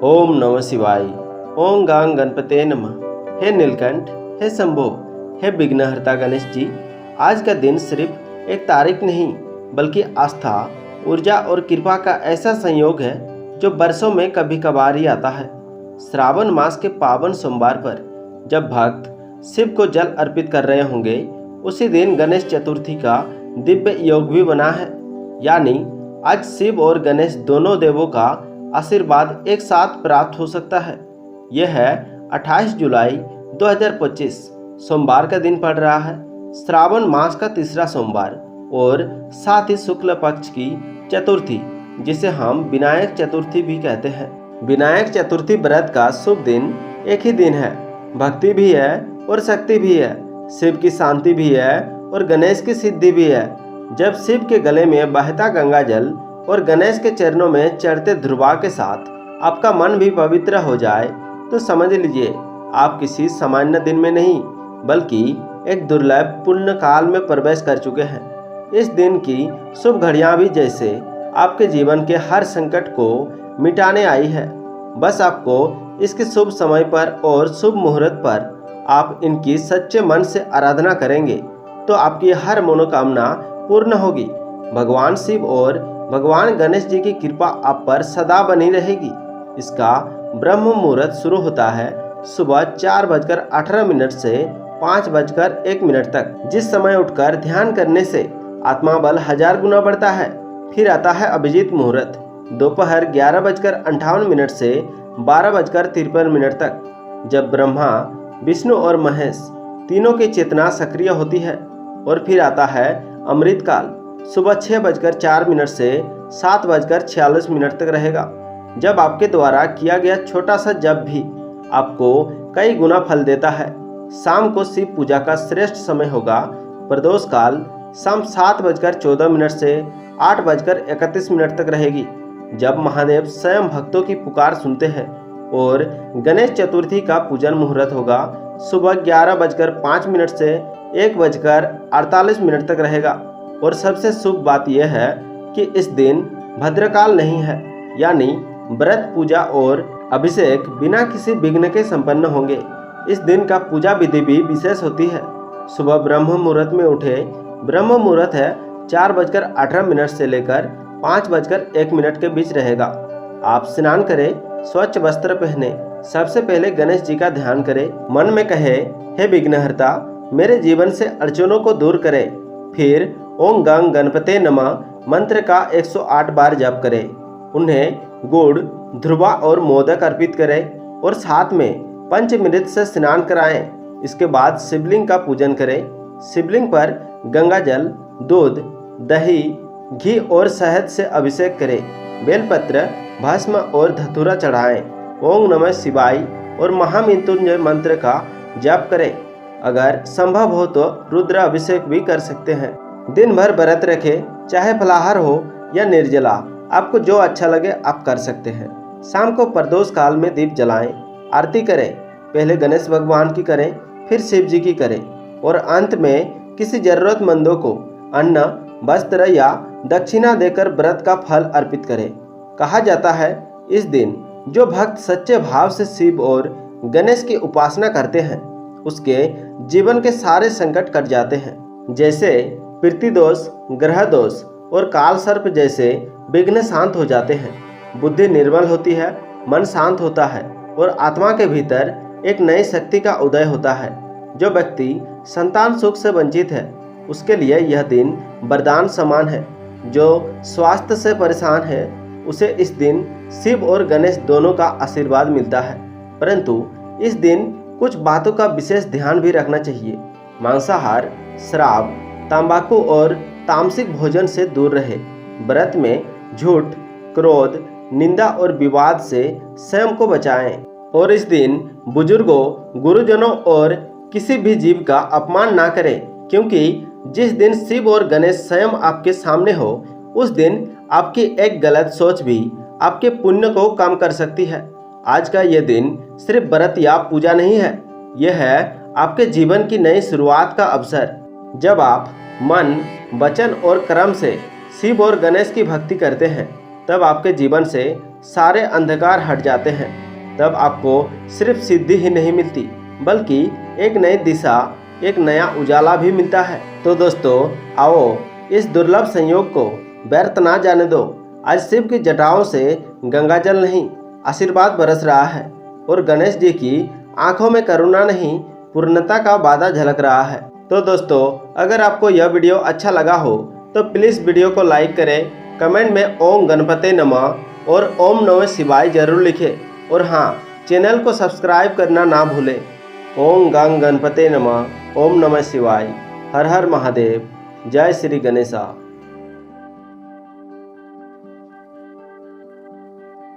ओम नमः शिवाय। ओम गांग गणपते नमः। हे नीलकंठ, हे शंभो, हे विघ्नहर्ता गणेश जी, आज का दिन सिर्फ एक तारीख नहीं बल्कि आस्था, ऊर्जा और कृपा का ऐसा संयोग है जो वर्षों में कभी कभार ही आता है। श्रावण मास के पावन सोमवार पर जब भक्त शिव को जल अर्पित कर रहे होंगे, उसी दिन गणेश चतुर्थी का दिव्य योग भी बना है। यानी आज शिव और गणेश दोनों देवों का आशीर्वाद एक साथ प्राप्त हो सकता है। यह है 28 जुलाई 2025 सोमवार का दिन पड़ रहा है। श्रावण मास का तीसरा सोमवार और साथ ही शुक्ल पक्ष की चतुर्थी, जिसे हम विनायक चतुर्थी भी कहते हैं। विनायक चतुर्थी व्रत का शुभ दिन एक ही दिन है। भक्ति भी है और शक्ति भी है, शिव की शांति भी है और गणेश की सिद्धि भी है। जब शिव के गले में बहता गंगा जल और गणेश के चरणों में चढ़ते ध्रुवा के साथ आपका मन भी पवित्र हो जाए, तो समझ लीजिए आप किसी सामान्य दिन में नहीं बल्कि एक दुर्लभ पुण्य काल में प्रवेश कर चुके हैं। इस दिन की शुभ घड़ियां भी जैसे आपके जीवन के हर संकट को मिटाने आई है। बस आपको इसके शुभ समय पर और शुभ मुहूर्त पर आप इनकी सच्चे मन से आराधना करेंगे तो आपकी हर मनोकामना पूर्ण होगी। भगवान शिव और भगवान गणेश जी की कृपा आप पर सदा बनी रहेगी। इसका ब्रह्म मुहूर्त शुरू होता है सुबह 4:18 से 5:01 तक, जिस समय उठकर ध्यान करने से आत्मा बल 1000 गुना बढ़ता है। फिर आता है अभिजीत मुहूर्त दोपहर 11:58 से 12:53 तक, जब ब्रह्मा, विष्णु और महेश तीनों की चेतना सक्रिय होती है। और फिर आता है अमृत काल सुबह 6:04 से 7:46 तक रहेगा, जब आपके द्वारा किया गया छोटा सा जप भी आपको कई गुना फल देता है। शाम को शिव पूजा का श्रेष्ठ समय होगा प्रदोष काल शाम 7:14 से 8:31 तक रहेगी, जब महादेव स्वयं भक्तों की पुकार सुनते हैं। और गणेश चतुर्थी का पूजन मुहूर्त होगा सुबह 11:05 से 1:48 तक रहेगा। और सबसे शुभ बात यह है कि इस दिन भद्रकाल नहीं है, यानी व्रत, पूजा और अभिषेक बिना किसी विघ्न के संपन्न होंगे। इस दिन का पूजा विधि भी विशेष होती है। सुबह ब्रह्म मुहूर्त में उठे। ब्रह्म मुहूर्त है 4:18 से लेकर 5:01 के बीच रहेगा। आप स्नान करें, स्वच्छ वस्त्र पहने, सबसे पहले गणेश जी का ध्यान करें, मन में कहे, हे विघ्नहर्ता, मेरे जीवन से अड़चनों को दूर करें। फिर ओम गंग गणपते नमः मंत्र का 108 बार जप करें। उन्हें गुड़, ध्रुवा और मोदक अर्पित करें और साथ में पंचमृत से स्नान कराएं। इसके बाद शिवलिंग का पूजन करें। शिवलिंग पर गंगा जल, दूध, दही, घी और शहद से अभिषेक करें। बेलपत्र, भस्म और धतूरा चढ़ाएं। ओम नमः शिवाय और महामृत्युंजय मंत्र का जप करें। अगर संभव हो तो रुद्र अभिषेक भी कर सकते हैं। दिन भर व्रत रखें, चाहे फलाहार हो या निर्जला, आपको जो अच्छा लगे आप कर सकते हैं। शाम को प्रदोष काल में दीप जलाएं, आरती करें। पहले गणेश भगवान की करें, फिर शिव जी की करें और अंत में किसी जरूरतमंदों को अन्न, वस्त्र या दक्षिणा देकर व्रत का फल अर्पित करें। कहा जाता है इस दिन जो भक्त सच्चे भाव से शिव और गणेश की उपासना करते हैं, उसके जीवन के सारे संकट कट जाते हैं। जैसे पृथ्वी दोष, ग्रह दोष और काल सर्प जैसे विघ्न शांत हो जाते हैं। बुद्धि निर्मल होती है, मन शांत होता है और आत्मा के भीतर एक नई शक्ति का उदय होता है। जो व्यक्ति संतान सुख से वंचित है, उसके लिए यह दिन वरदान समान है। जो स्वास्थ्य से परेशान है, उसे इस दिन शिव और गणेश दोनों का आशीर्वाद मिलता है। परंतु इस दिन कुछ बातों का विशेष ध्यान भी रखना चाहिए। मांसाहार, शराब, तंबाकू और तामसिक भोजन से दूर रहे। व्रत में झूठ, क्रोध, निंदा और विवाद से स्वयं को बचाएं। और इस दिन बुजुर्गों, गुरुजनों और किसी भी जीव का अपमान ना करें, क्योंकि जिस दिन शिव और गणेश स्वयं आपके सामने हो, उस दिन आपकी एक गलत सोच भी आपके पुण्य को कम कर सकती है। आज का यह दिन सिर्फ व्रत या पूजा नहीं है, यह है आपके जीवन की नई शुरुआत का अवसर। जब आप मन, वचन और कर्म से शिव और गणेश की भक्ति करते हैं, तब आपके जीवन से सारे अंधकार हट जाते हैं। तब आपको सिर्फ सिद्धि ही नहीं मिलती बल्कि एक नई दिशा, एक नया उजाला भी मिलता है। तो दोस्तों आओ इस दुर्लभ संयोग को व्यर्थ ना जाने दो। आज शिव की जटाओं से गंगाजल नहीं आशीर्वाद बरस रहा है और गणेश जी की आंखों में करुणा नहीं पूर्णता का वादा झलक रहा है। तो दोस्तों अगर आपको यह वीडियो अच्छा लगा हो तो प्लीज़ वीडियो को लाइक करें, कमेंट में ओम गणपते नमः और ओम नमः शिवाय जरूर लिखें और हाँ, चैनल को सब्सक्राइब करना ना भूलें। ओम गंग गणपते नमः, ओम नमः शिवाय, हर हर महादेव, जय श्री गणेशा।